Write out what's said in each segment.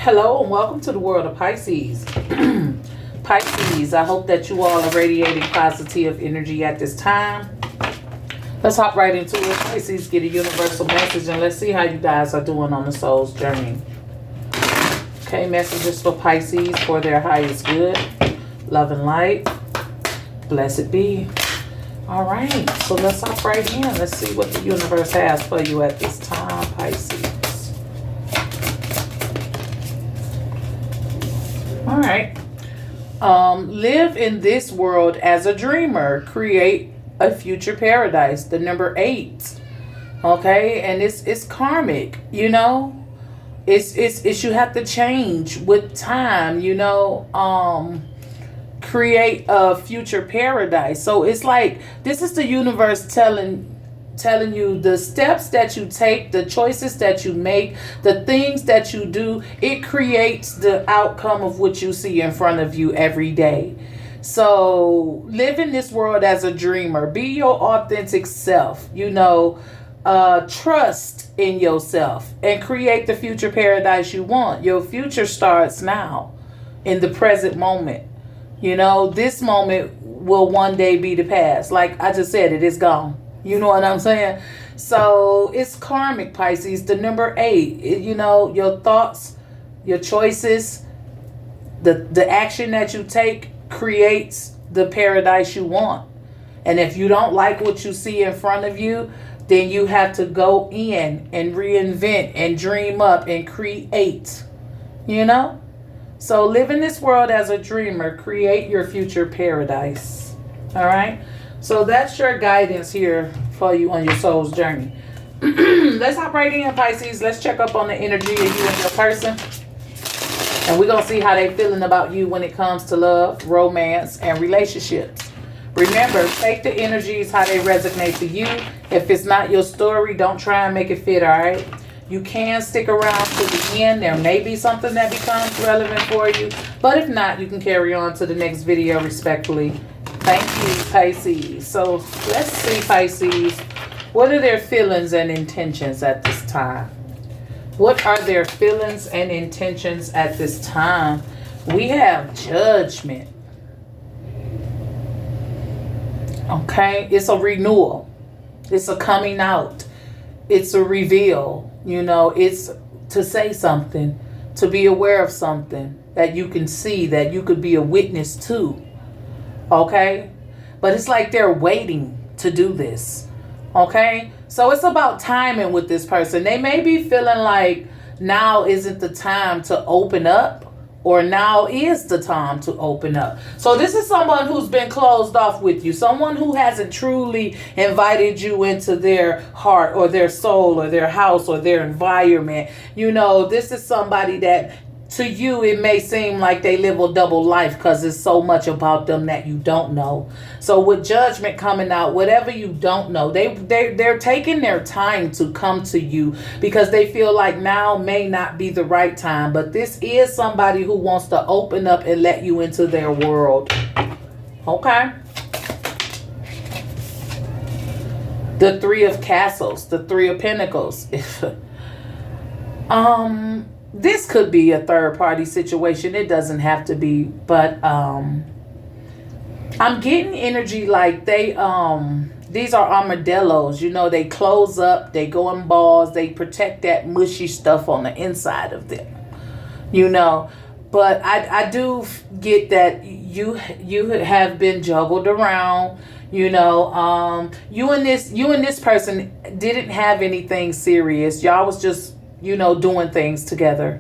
Hello and welcome to the world of Pisces. Pisces, I hope that you all are radiating positive energy at this time. Let's hop right into it. Pisces, get a universal message and let's see how you guys are doing on the soul's journey. Okay, messages for Pisces for their highest good. Love and light. Blessed be. All right, so let's hop right in. Let's see what the universe has for you at this time, Pisces. All right. Live in this world as a dreamer. Create a future paradise. The number 8. Okay, and it's karmic. You know, it's you have to change with time. You know, create a future paradise. So it's like this is the universe telling you the steps that you take, the choices that you make, the things that you do, it creates the outcome of what you see in front of you every day. So live in this world as a dreamer. Be your authentic self. You know, trust in yourself and create the future paradise you want. Your future starts now in the present moment. You know, this moment will one day be the past. Like I just said, it is gone. You know what I'm saying? So it's karmic, Pisces. The number 8, you know, your thoughts, your choices, the action that you take creates the paradise you want. And if you don't like what you see in front of you, then you have to go in and reinvent and dream up and create, you know? So live in this world as a dreamer. Create your future paradise. All right? So that's your guidance here for you on your soul's journey. Let's hop right in, Pisces. Let's check up on the energy of you and your person. And we're going to see how they're feeling about you when it comes to love, romance, and relationships. Remember, take the energies how they resonate to you. If it's not your story, don't try and make it fit, all right? You can stick around to the end. There may be something that becomes relevant for you. But if not, you can carry on to the next video respectfully. Thank you, Pisces. So let's see, Pisces. What are their feelings and intentions at this time? What are their feelings and intentions at this time? We have Judgment. Okay, it's a renewal. It's a coming out. It's a reveal. You know, it's to say something, to be aware of something that you can see, that you could be a witness to. Okay? But it's like they're waiting to do this. Okay? So it's about timing with this person. They may be feeling like now isn't the time to open up, or now is the time to open up. So this is someone who's been closed off with you. Someone who hasn't truly invited you into their heart or their soul or their house or their environment. You know, this is somebody that to you it may seem like they live a double life because there's so much about them that you don't know. So with Judgment coming out, whatever you don't know, they're taking their time to come to you because they feel like now may not be the right time. But this is somebody who wants to open up and let you into their world. Okay. The 3 of Castles, the 3 of Pentacles. This could be a third party situation. It doesn't have to be, but I'm getting energy like these are armadillos. You know, they close up, they go in balls, they protect that mushy stuff on the inside of them. You know, but I do get that you have been juggled around. You know, you and this person didn't have anything serious. Y'all was just, you know, doing things together.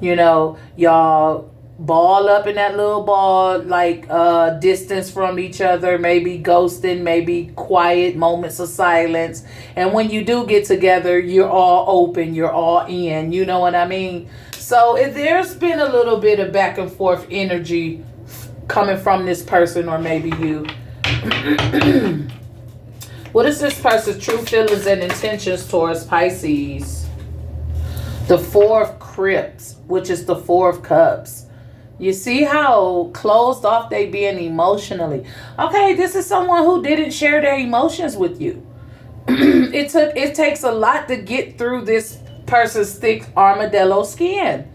You know, y'all ball up in that little ball, like distance from each other, maybe ghosting, maybe quiet moments of silence. And when you do get together, you're all open, you're all in, you know what I mean? So there's been a little bit of back and forth energy coming from this person or maybe you. What is this person's true feelings and intentions towards Pisces? The 4 of Crypts, which is the 4 of Cups. You see how closed off they being emotionally. Okay, this is someone who didn't share their emotions with you. It takes a lot to get through this person's thick armadillo skin.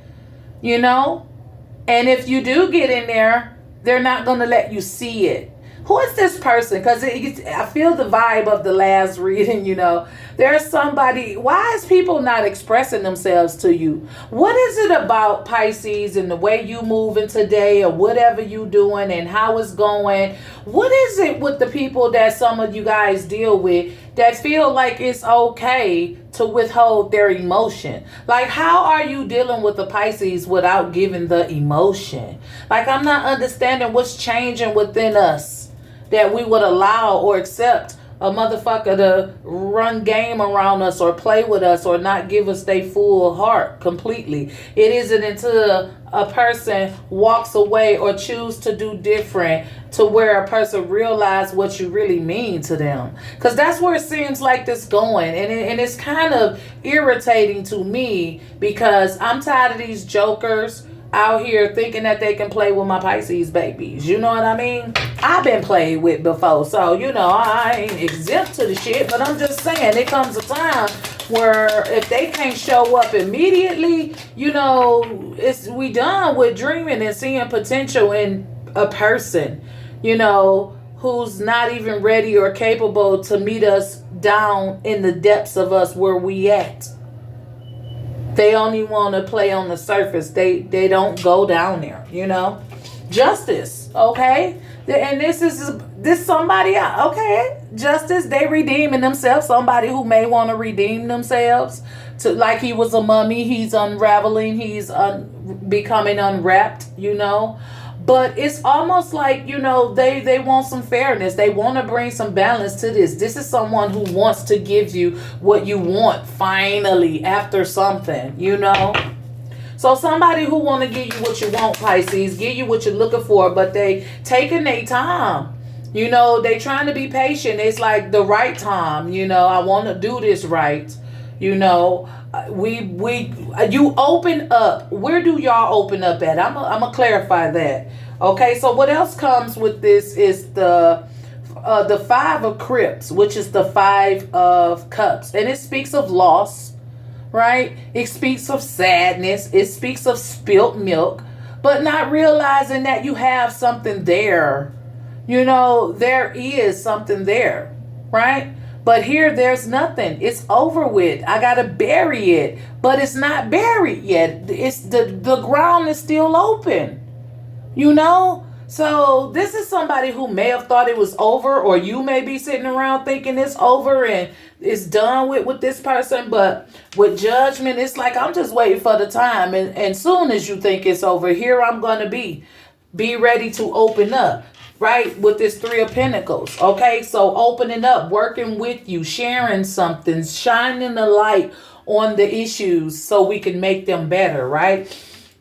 you know? And if you do get in there, they're not going to let you see it. Who is this person? Because I feel the vibe of the last reading, There's somebody. Why is people not expressing themselves to you? What is it about Pisces and the way you moving today or whatever you doing and how it's going? What is it with the people that some of you guys deal with that feel like it's okay to withhold their emotion? Like, how are you dealing with the Pisces without giving the emotion? Like, I'm not understanding what's changing within us that we would allow or accept a motherfucker to run game around us or play with us or not give us their full heart completely. It isn't until a person walks away or choose to do different to where a person realize what you really mean to them. Because that's where it seems like this going. And it's kind of irritating to me because I'm tired of these jokers out here thinking that they can play with my Pisces babies. You know what I mean? I've been played with before. So, I ain't exempt to the shit. But I'm just saying, there comes a time where if they can't show up immediately, we done with dreaming and seeing potential in a person, who's not even ready or capable to meet us down in the depths of us where we at. They only want to play on the surface. They don't go down there, Justice, okay? And this somebody, okay? Justice, they redeeming themselves. Somebody who may want to redeem themselves. To like he was a mummy. He's unraveling. He's becoming unwrapped, But it's almost like, they want some fairness. They want to bring some balance to this. This is someone who wants to give you what you want finally after something, So somebody who want to give you what you want, Pisces, give you what you're looking for, but they taking their time. They trying to be patient. It's like the right time, I want to do this right. You open up. Where do y'all open up at? I'm gonna clarify that. Okay, so what else comes with this is the Five of Cups, which is the Five of Cups, and it speaks of loss, right? It speaks of sadness. It speaks of spilt milk, but not realizing that you have something there. There is something there, right? But here, there's nothing. It's over with. I got to bury it. But it's not buried yet. It's the ground is still open. So this is somebody who may have thought it was over, or you may be sitting around thinking it's over and it's done with this person. But with judgment, it's like I'm just waiting for the time. And soon as you think it's over, here I'm going to be. Be ready to open up. Right, with this Three of Pentacles. Okay, so opening up, working with you, sharing something, shining the light on the issues so we can make them better, right?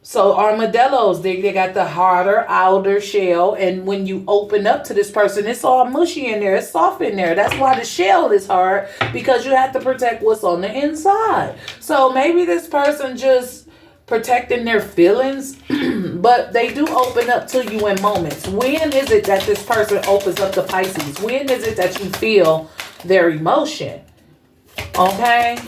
So armadillos, they got the harder outer shell, and when you open up to this person, it's all mushy in there, it's soft in there. That's why the shell is hard, because you have to protect what's on the inside. So maybe this person just protecting their feelings, but they do open up to you in moments. When is it that this person opens up to Pisces? When is it that you feel their emotion? Okay.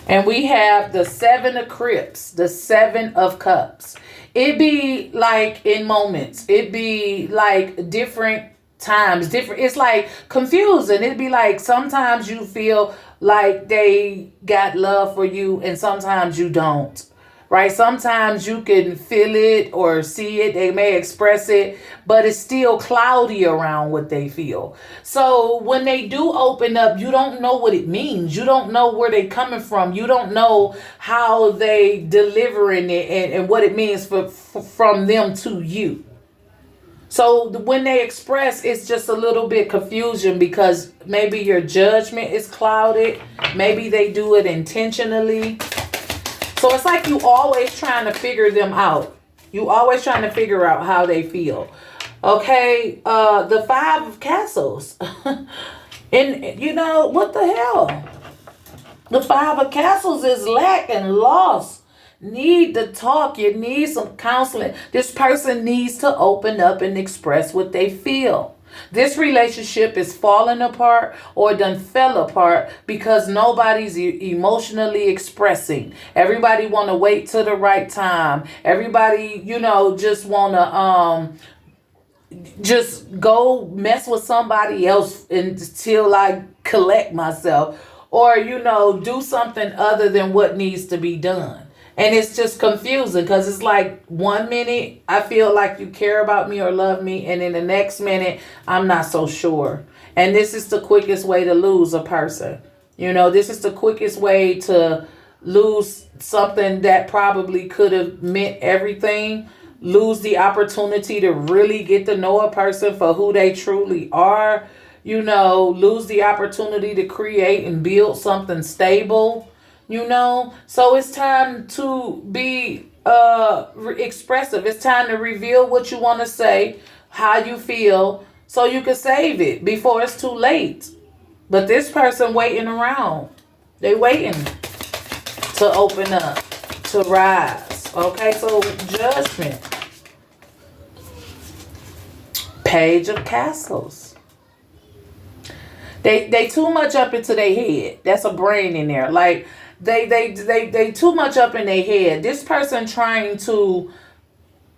And we have the Seven of Cups, the Seven of Cups. It be like in moments. It be like different times. It's like confusing. It'd be like sometimes you feel like they got love for you and sometimes you don't. Right? Sometimes you can feel it or see it. They may express it, but it's still cloudy around what they feel. So when they do open up, you don't know what it means. You don't know where they're coming from. You don't know how they delivering it and what it means from them to you. So when they express, it's just a little bit confusion because maybe your judgment is clouded. Maybe they do it intentionally. So it's like you always trying to figure them out. You always trying to figure out how they feel. Okay, the Five of Castles. And you know, what the hell? The Five of Castles is lack and loss. Need to talk. You need some counseling. This person needs to open up and express what they feel. This relationship is falling apart or done fell apart because nobody's emotionally expressing. Everybody want to wait till the right time. Everybody, just want to just go mess with somebody else until I collect myself, or do something other than what needs to be done. And it's just confusing because it's like 1 minute I feel like you care about me or love me, and in the next minute I'm not so sure. And this is the quickest way to lose a person. This is the quickest way to lose something that probably could have meant everything, lose the opportunity to really get to know a person for who they truly are, lose the opportunity to create and build something stable, So it's time to be expressive. It's time to reveal what you want to say, how you feel, so you can save it before it's too late. But this person waiting around. They waiting to open up, to rise. Okay, so judgment. Page of Castles. They too much up into their head. That's a brain in there. Like they too much up in their head. This person trying to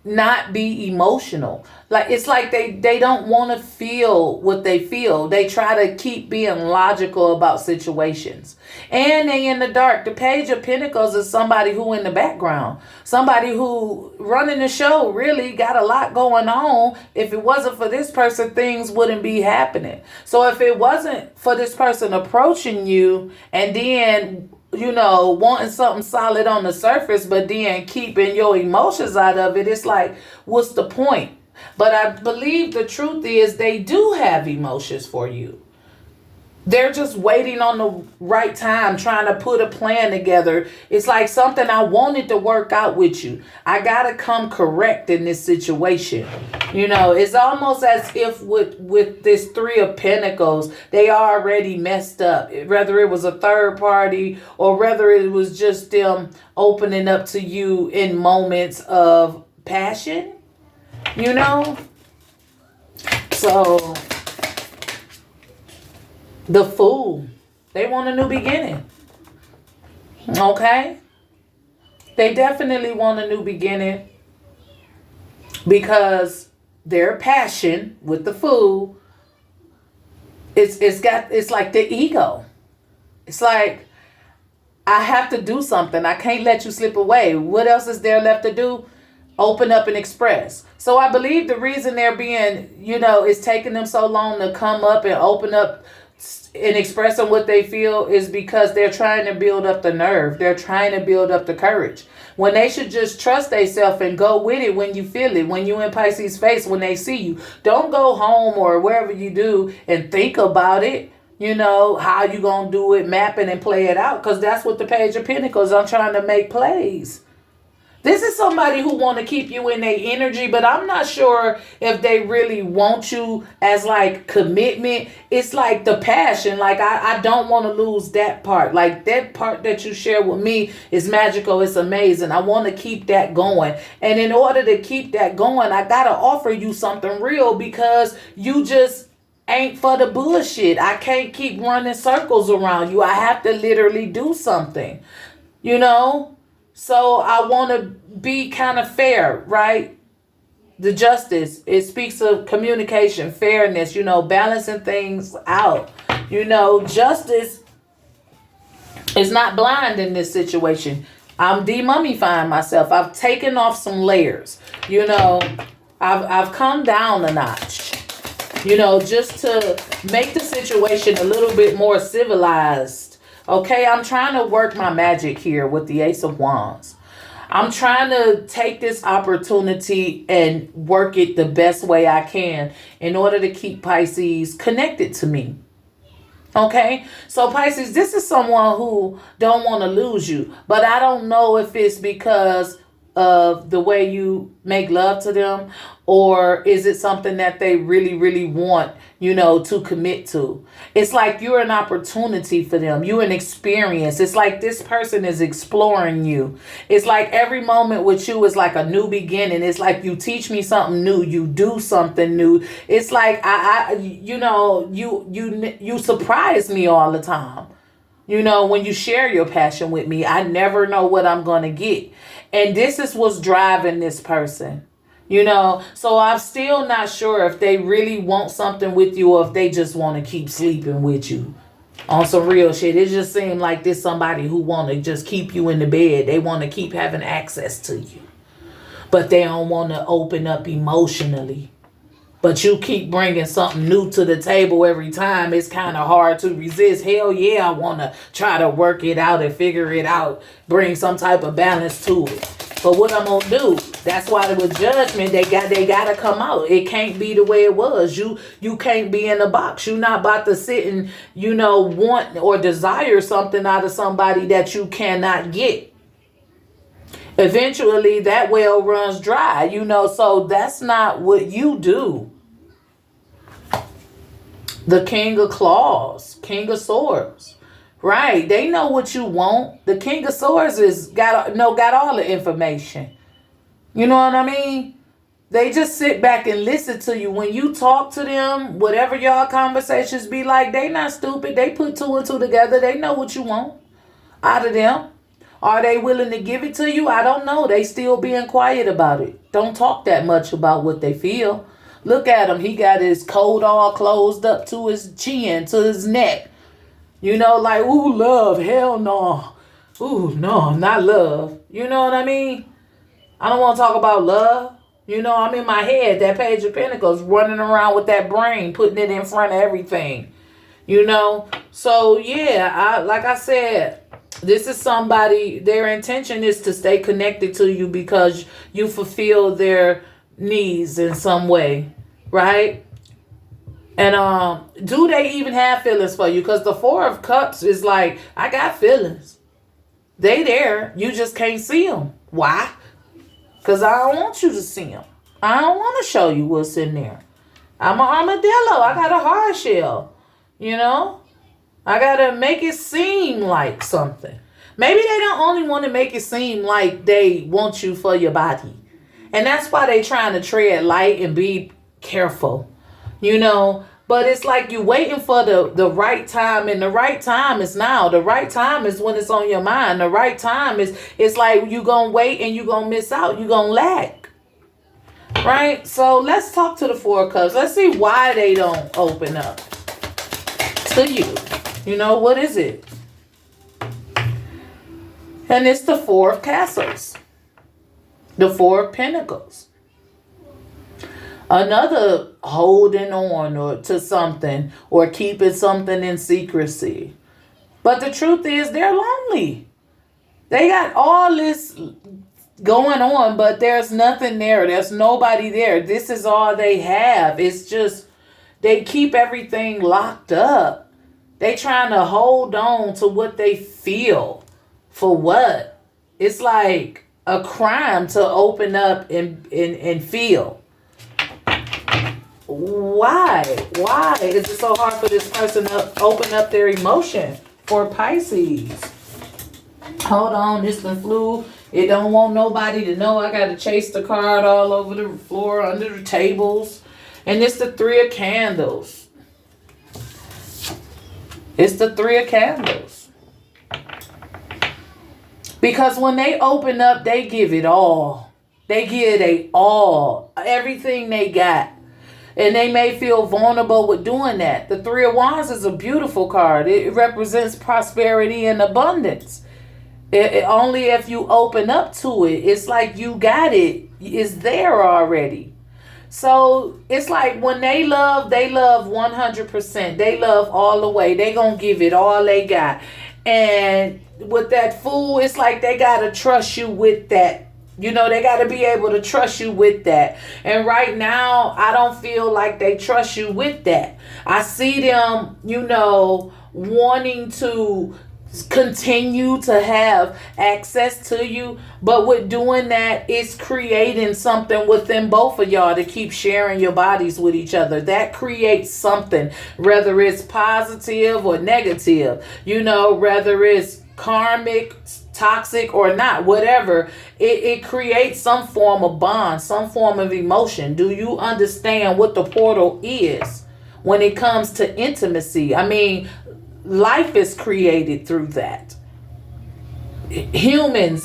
not be emotional. Like it's like they don't want to feel what they feel. They try to keep being logical about situations. And they in the dark. The Page of Pentacles is somebody who in the background. Somebody who running the show, really got a lot going on. If it wasn't for this person, things wouldn't be happening. So if it wasn't for this person approaching you and then wanting something solid on the surface, but then keeping your emotions out of it, it's like, what's the point? But I believe the truth is they do have emotions for you. They're just waiting on the right time, trying to put a plan together. It's like something I wanted to work out with you. I got to come correct in this situation. It's almost as if with this Three of Pentacles, they already messed up. Whether it was a third party or whether it was just them opening up to you in moments of passion, So the Fool, they want a new beginning. Okay? They definitely want a new beginning because their passion with the Fool, it's like the ego. It's like, I have to do something. I can't let you slip away. What else is there left to do? Open up and express. So I believe the reason they're being, it's taking them so long to come up and open up and expressing what they feel is because they're trying to build up the nerve. They're trying to build up the courage. When they should just trust themselves and go with it when you feel it. When you in Pisces face, when they see you. Don't go home or wherever you do and think about it. How you going to do it, map it and play it out. Because that's what the Page of Pentacles, I'm trying to make plays. This is somebody who want to keep you in their energy, but I'm not sure if they really want you as like commitment. It's like the passion. Like I don't want to lose that part. Like that part that you share with me is magical. It's amazing. I want to keep that going. And in order to keep that going, I got to offer you something real because you just ain't for the bullshit. I can't keep running circles around you. I have to literally do something, So I want to be kind of fair, right? The Justice, it speaks of communication, fairness, balancing things out. Justice is not blind in this situation. I'm demummifying myself. I've taken off some layers. I've come down a notch. Just to make the situation a little bit more civilized. Okay, I'm trying to work my magic here with the Ace of Wands. I'm trying to take this opportunity and work it the best way I can in order to keep Pisces connected to me. Okay, so Pisces, this is someone who don't want to lose you, but I don't know if it's because of the way you make love to them, or is it something that they really really want, to commit to? It's like you're an opportunity for them, you're an experience. It's like this person is exploring you. It's like every moment with you is like a new beginning. It's like you teach me something new, you do something new. It's like you surprise me all the time. When you share your passion with me, I never know what I'm going to get. And this is what's driving this person. So I'm still not sure if they really want something with you or if they just want to keep sleeping with you on some real shit. It just seems like this somebody who want to just keep you in the bed. They want to keep having access to you, but they don't want to open up emotionally. But you keep bringing something new to the table every time. It's kind of hard to resist. Hell yeah, I want to try to work it out and figure it out. Bring some type of balance to it. But what I'm going to do, that's why with judgment, they got to come out. It can't be the way it was. You can't be in a box. You're not about to sit and, want or desire something out of somebody that you cannot get. Eventually, that well runs dry, so that's not what you do. The King of Claws, King of Swords. Right. They know what you want. The King of Swords got all the information. You know what I mean? They just sit back and listen to you. When you talk to them, whatever y'all conversations be like, they not stupid. They put two and two together. They know what you want out of them. Are they willing to give it to you? I don't know. They still being quiet about it. Don't talk that much about what they feel. Look at him. He got his coat all closed up to his chin, to his neck. Like, ooh, love. Hell no. Ooh, no, not love. You know what I mean? I don't want to talk about love. I'm in my head, that Page of Pentacles, running around with that brain, putting it in front of everything. So, yeah, like I said, this is somebody, their intention is to stay connected to you because you fulfill their needs in some way, right? And do they even have feelings for you? Because the Four of Cups is like, I got feelings. They there. You just can't see them. Why? Because I don't want you to see them. I don't want to show you what's in there. I'm an armadillo. I got a hard shell. I got to make it seem like something. Maybe they don't only want to make it seem like they want you for your body. And that's why they trying to tread light and be careful. But it's like you waiting for the right time, and the right time is now. The right time is when it's on your mind. The right time is, it's like you gonna wait and you gonna miss out. You gonna lack. Right? So let's talk to the Four of Cups. Let's see why they don't open up to you. What is it? And it's the Four of Castles. The Four of Pentacles. Another holding on or to something or keeping something in secrecy. But the truth is they're lonely. They got all this going on, but there's nothing there. There's nobody there. This is all they have. It's just they keep everything locked up. They trying to hold on to what they feel. For what? It's like a crime to open up and feel. Why is it so hard for this person to open up their emotion? For Pisces, hold on, this one flew. It don't want nobody to know. I got to chase the card all over the floor, under the tables. And it's the Three of Candles. It's the Three of Candles. Because when they open up, they give it all. They give it all. Everything they got. And they may feel vulnerable with doing that. The Three of Wands is a beautiful card. It represents prosperity and abundance. It only if you open up to it. It's like you got it. It's there already. So it's like when they love 100%. They love all the way. They gonna give it all they got. And with that Fool, it's like they gotta trust you with that. They got to be able to trust you with that. And right now, I don't feel like they trust you with that. I see them, wanting to continue to have access to you. But with doing that, it's creating something within both of y'all to keep sharing your bodies with each other. That creates something, whether it's positive or negative, whether it's karmic, toxic or not, whatever. It creates some form of bond, some form of emotion. Do you understand what the portal is when it comes to intimacy? I mean, life is created through that. Humans,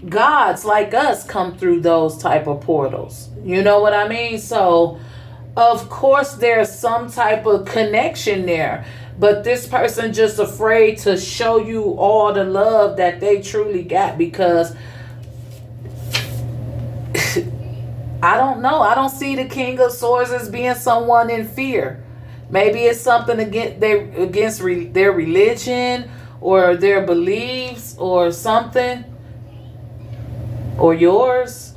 gods like us come through those type of portals. You know what I mean? So, of course, there's some type of connection there. But this person just afraid to show you all the love that they truly got because I don't know. I don't see the King of Swords as being someone in fear. Maybe it's something against their religion or their beliefs or something, or yours.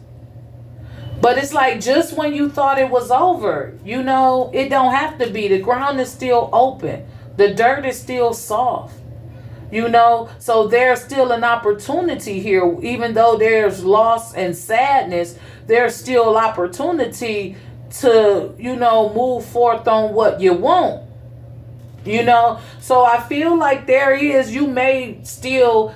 But it's like just when you thought it was over, it don't have to be. The ground is still open. The dirt is still soft. So there's still an opportunity here. Even though there's loss and sadness, there's still opportunity to, move forth on what you want. So I feel like you may still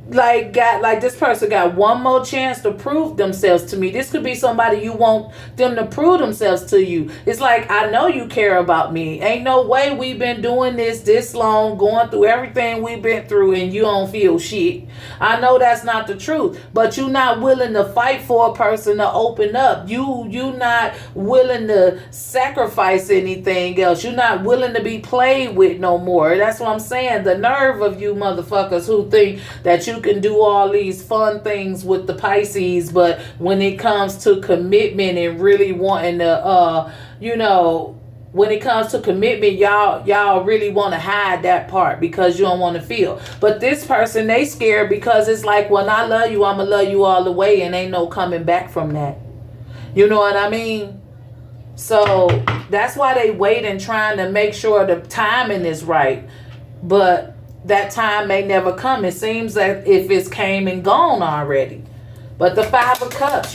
this person got one more chance to prove themselves to me. This could be somebody you want them to prove themselves to you. It's like, I know you care about me. Ain't no way we've been doing this long, going through everything we've been through, and you don't feel shit. I know that's not the truth, but you're not willing to fight for a person to open up. You not willing to sacrifice anything else. You're not willing to be played with no more. That's what I'm saying. The nerve of you motherfuckers who think that you can do all these fun things with the Pisces, but when it comes to commitment and really wanting to, when it comes to commitment, y'all really want to hide that part because you don't want to feel. But this person, they scared because it's like, when I love you, I'ma love you all the way, and ain't no coming back from that. You know what I mean? So that's why they wait and trying to make sure the timing is right. But that time may never come. It seems like if it's came and gone already. But the Five of Cups,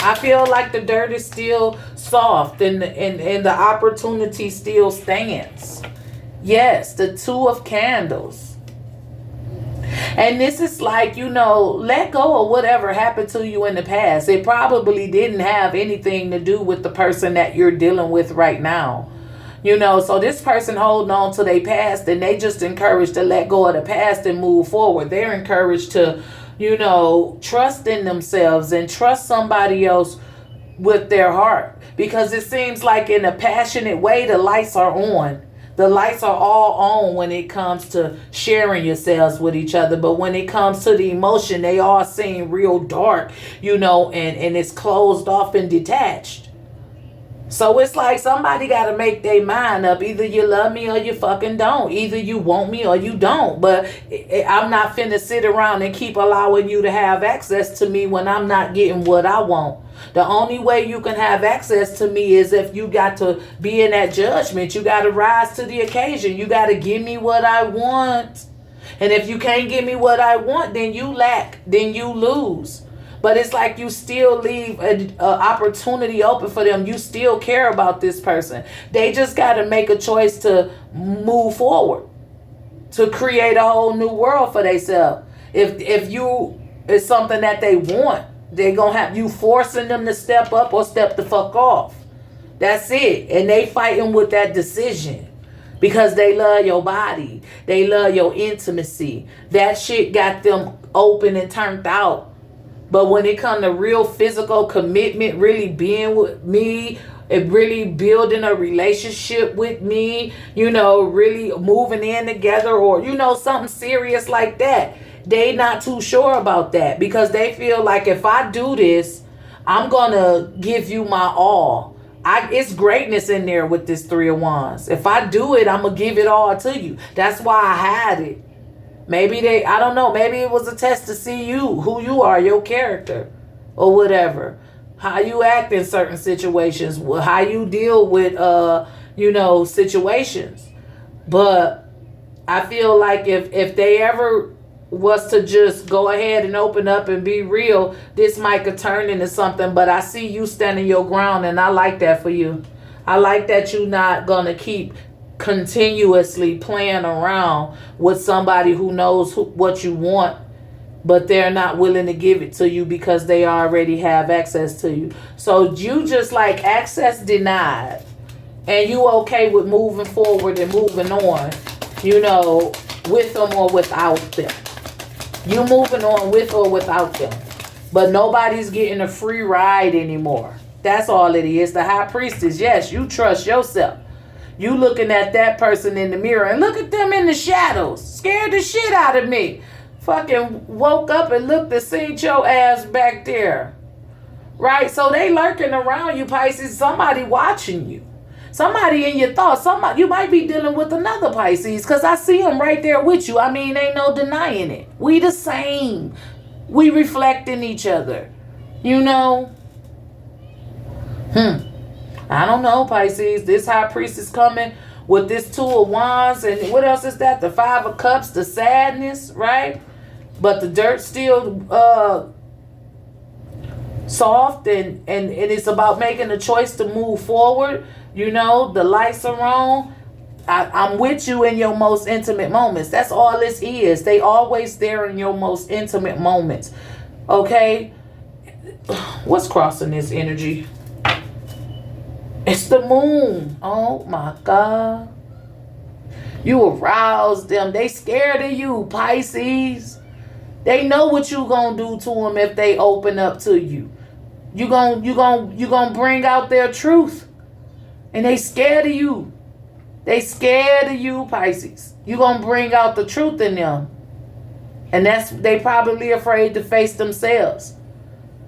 I feel like the dirt is still soft and the opportunity still stands. Yes, the Two of Candles. And this is like, let go of whatever happened to you in the past. It probably didn't have anything to do with the person that you're dealing with right now. So this person holding on to their past, and they just encouraged to let go of the past and move forward. They're encouraged to, trust in themselves and trust somebody else with their heart. Because it seems like in a passionate way, the lights are on. The lights are all on when it comes to sharing yourselves with each other. But when it comes to the emotion, they all seem real dark, and it's closed off and detached. So it's like somebody got to make their mind up. Either you love me or you fucking don't. Either you want me or you don't. But I'm not finna sit around and keep allowing you to have access to me when I'm not getting what I want. The only way you can have access to me is if you got to be in that judgment. You got to rise to the occasion. You got to give me what I want. And if you can't give me what I want, then you lack. Then you lose. But it's like you still leave an opportunity open for them. You still care about this person. They just got to make a choice to move forward, to create a whole new world for themselves. If you is something that they want, they're going to have you forcing them to step up or step the fuck off. That's it. And they fighting with that decision because they love your body. They love your intimacy. That shit got them open and turned out. But when it comes to real physical commitment, really being with me, and really building a relationship with me, really moving in together, or, something serious like that, they not too sure about that because they feel like if I do this, I'm going to give you my all. It's greatness in there with this Three of Wands. If I do it, I'm going to give it all to you. That's why I had it. Maybe I don't know, maybe it was a test to see who you are, your character, or whatever. How you act in certain situations, how you deal with, situations. But I feel like if they ever was to just go ahead and open up and be real, this might could turn into something. But I see you standing your ground, and I like that for you. I like that you're not gonna keep continuously playing around with somebody who knows what you want, but they're not willing to give it to you because they already have access to you. So you just like access denied, and you okay with moving forward and moving on, you know, with them or without them. You moving on with or without them. But nobody's getting a free ride anymore. That's all it is. The high priestess, yes, you trust yourself. You looking at that person in the mirror and look at them in the shadows. Scared the shit out of me. Fucking woke up and looked and seen your ass back there. Right? So they lurking around you, Pisces. Somebody watching you. Somebody in your thoughts. Somebody, you might be dealing with another Pisces, because I see them right there with you. I mean, ain't no denying it. We the same. We reflecting each other. You know? I don't know, Pisces. This high priest is coming with this 2 of wands. And what else is that? The 5 of cups, the sadness, right? But the dirt's still soft, and it's about making a choice to move forward. You know, the lights are on. I'm with you in your most intimate moments. That's all this is. They always there in your most intimate moments. Okay? What's crossing this energy? It's the moon. Oh my God. You arouse them. They scared of you, Pisces. They know what you gonna do to them if they open up to you. You gonna bring out their truth. And they scared of you. They scared of you, Pisces. You gonna bring out the truth in them. And they probably afraid to face themselves.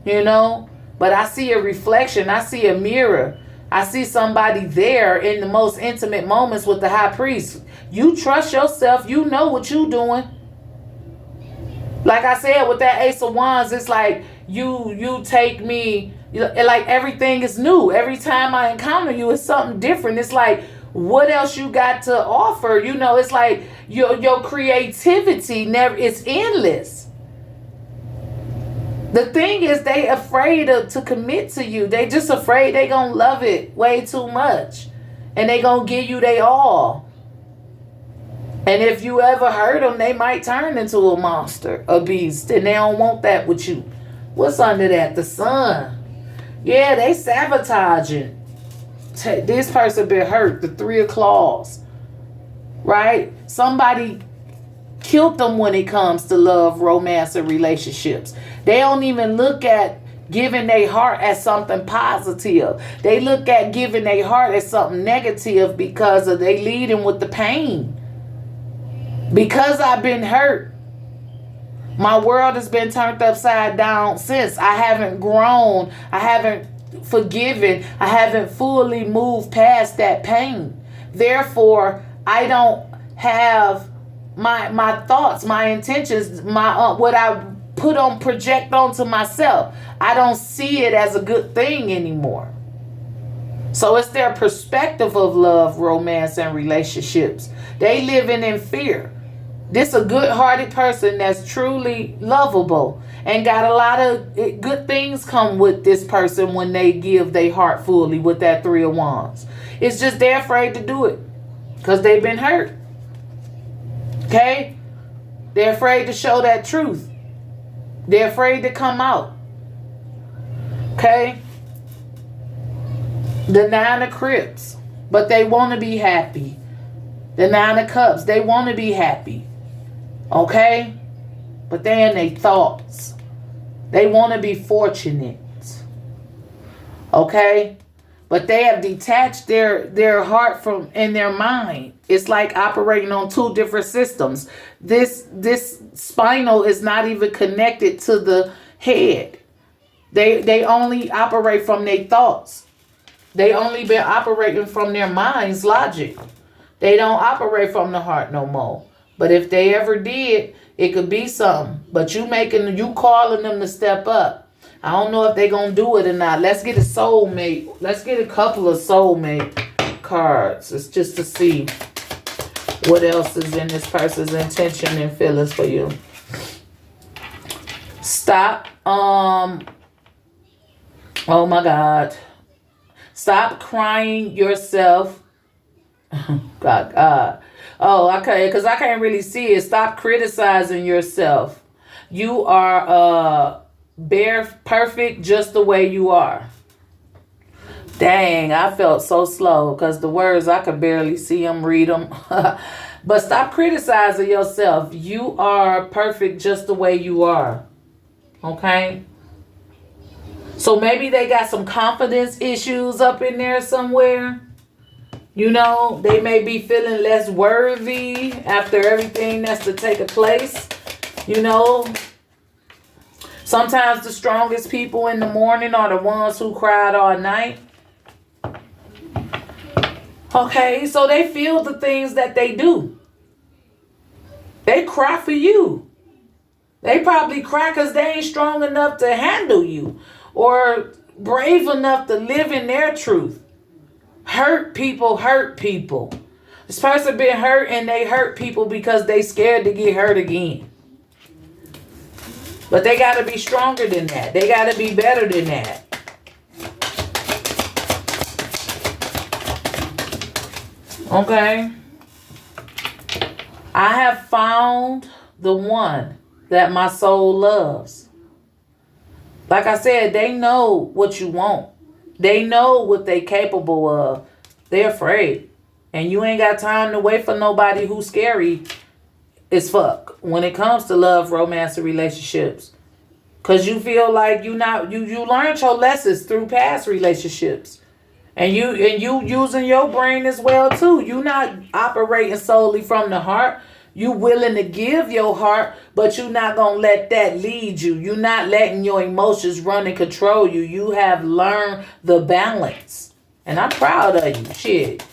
You know? But I see a reflection. I see a mirror. I see somebody there in the most intimate moments with the high priest. You trust yourself. You know what you're doing. Like I said, with that Ace of Wands, it's like you take me, like everything is new. Every time I encounter you, it's something different. It's like, what else you got to offer? You know, it's like your creativity it's endless. The thing is, they afraid to commit to you. They just afraid they gonna love it way too much. And they gonna give you they all. And if you ever hurt them, they might turn into a monster, a beast. And they don't want that with you. What's under that? The sun. Yeah, they sabotaging. This person been hurt. The 3 of claws. Right? Somebody killed them when it comes to love, romance, and relationships. They don't even look at giving their heart as something positive. They look at giving their heart as something negative because they leading with the pain. Because I've been hurt, my world has been turned upside down since. I haven't grown. I haven't forgiven. I haven't fully moved past that pain. Therefore, I don't have my thoughts, my intentions, my what I project onto myself. I don't see it as a good thing anymore. So it's their perspective of love, romance, and relationships. They living in fear. This a good-hearted person that's truly lovable and got a lot of good things come with this person when they give their heart fully with that 3 of wands. It's just they're afraid to do it because they've been hurt. Okay? They're afraid to show that truth. They're afraid to come out. Okay? The 9 of Crips. But they want to be happy. The 9 of Cups. They want to be happy. Okay? But they're in their thoughts. They want to be fortunate. Okay? But they have detached their heart from in their mind. It's like operating on 2 different systems. This spinal is not even connected to the head. They only operate from their thoughts. They only been operating from their mind's logic. They don't operate from the heart no more. But if they ever did, it could be something. But you calling them to step up. I don't know if they're going to do it or not. Let's get a soulmate. Let's get a couple of soulmate cards. It's just to see What else is in this person's intention and feelings for you? Stop. Oh my God. Stop crying yourself. God. Oh, okay. Because I can't really see it. Stop criticizing yourself. You are bare perfect just the way you are. Dang, I felt so slow because the words, I could barely see them, read them. But stop criticizing yourself. You are perfect just the way you are. Okay? So maybe they got some confidence issues up in there somewhere. You know, they may be feeling less worthy after everything that's to take place. You know, sometimes the strongest people in the morning are the ones who cried all night. Okay, so they feel the things that they do. They cry for you. They probably cry because they ain't strong enough to handle you or brave enough to live in their truth. Hurt people hurt people. This person been hurt and they hurt people because they scared to get hurt again. But they got to be stronger than that. They got to be better than that. Okay. I have found the one that my soul loves. Like I said, they know what you want. They know what they capable of. They're afraid. And you ain't got time to wait for nobody who's scary as fuck when it comes to love, romance, and relationships. Cause you feel like you learned your lessons through past relationships. And you using your brain as well too. You not operating solely from the heart. You willing to give your heart, but you not gonna let that lead you. You not letting your emotions run and control you. You have learned the balance. And I'm proud of you. Shit.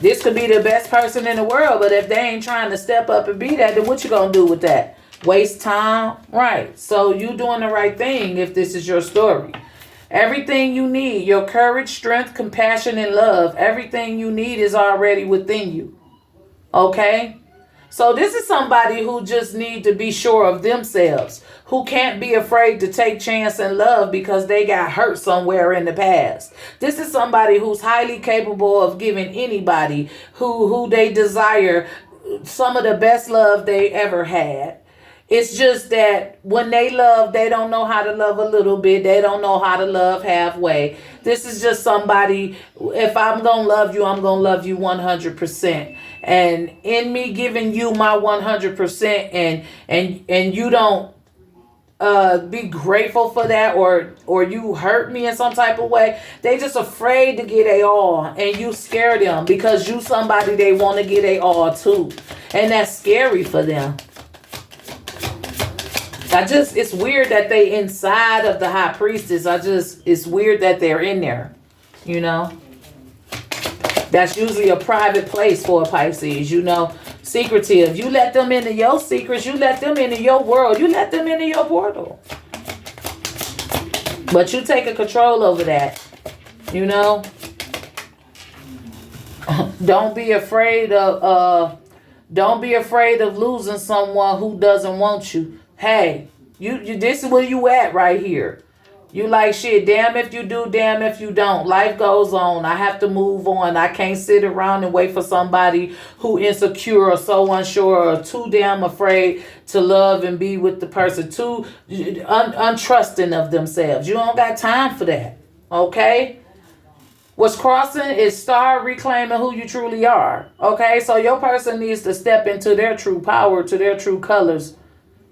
This could be the best person in the world, but if they ain't trying to step up and be that, then what you gonna do with that? Waste time? Right. So you doing the right thing if this is your story. Everything you need, your courage, strength, compassion, and love, everything you need is already within you. Okay? So this is somebody who just need to be sure of themselves, who can't be afraid to take chance in love because they got hurt somewhere in the past. This is somebody who's highly capable of giving anybody who they desire some of the best love they ever had. It's just that when they love, they don't know how to love a little bit. They don't know how to love halfway. This is just somebody, if I'm going to love you, I'm going to love you 100%. And in me giving you my 100% and you don't be grateful for that or you hurt me in some type of way, they just afraid to get a all and you scare them because you somebody they want to get a all too. And that's scary for them. It's weird that they inside of the high priestess. It's weird that they're in there, you know. That's usually a private place for a Pisces, you know, secretive. You let them into your secrets. You let them into your world. You let them into your portal. But you take a control over that, you know. Don't be afraid of losing someone who doesn't want you. Hey, you this is where you at right here. You like shit, damn if you do, damn if you don't. Life goes on. I have to move on. I can't sit around and wait for somebody who insecure or so unsure or too damn afraid to love and be with the person. Too untrusting of themselves. You don't got time for that. Okay? What's crossing is start reclaiming who you truly are. Okay? So your person needs to step into their true power, to their true colors.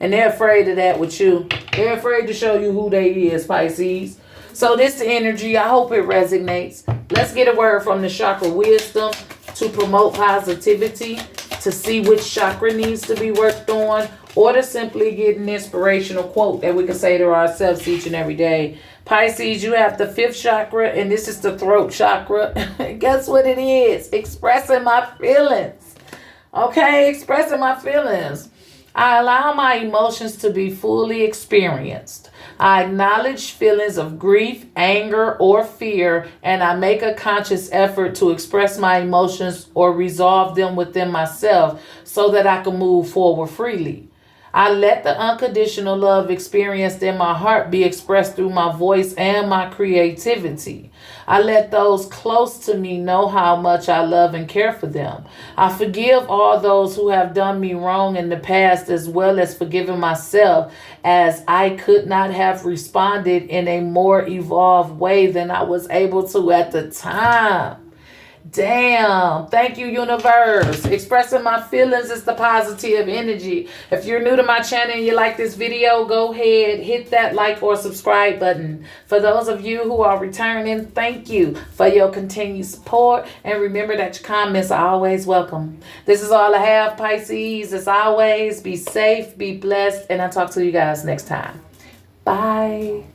And they're afraid of that with you. They're afraid to show you who they is, Pisces. So this the energy. I hope it resonates. Let's get a word from the chakra wisdom to promote positivity, to see which chakra needs to be worked on, or to simply get an inspirational quote that we can say to ourselves each and every day. Pisces, you have the 5th chakra, and this is the throat chakra. Guess what it is? Expressing my feelings. Okay, expressing my feelings. I allow my emotions to be fully experienced. I acknowledge feelings of grief, anger, or fear, and I make a conscious effort to express my emotions or resolve them within myself so that I can move forward freely. I let the unconditional love experienced in my heart be expressed through my voice and my creativity. I let those close to me know how much I love and care for them. I forgive all those who have done me wrong in the past, as well as forgiving myself, as I could not have responded in a more evolved way than I was able to at the time. Damn. Thank you, universe. Expressing my feelings is the positive energy. If you're new to my channel and you like this video, go ahead, hit that like or subscribe button. For those of you who are returning, thank you for your continued support. And remember that your comments are always welcome. This is all I have, Pisces. As always, be safe, be blessed, and I'll talk to you guys next time. Bye.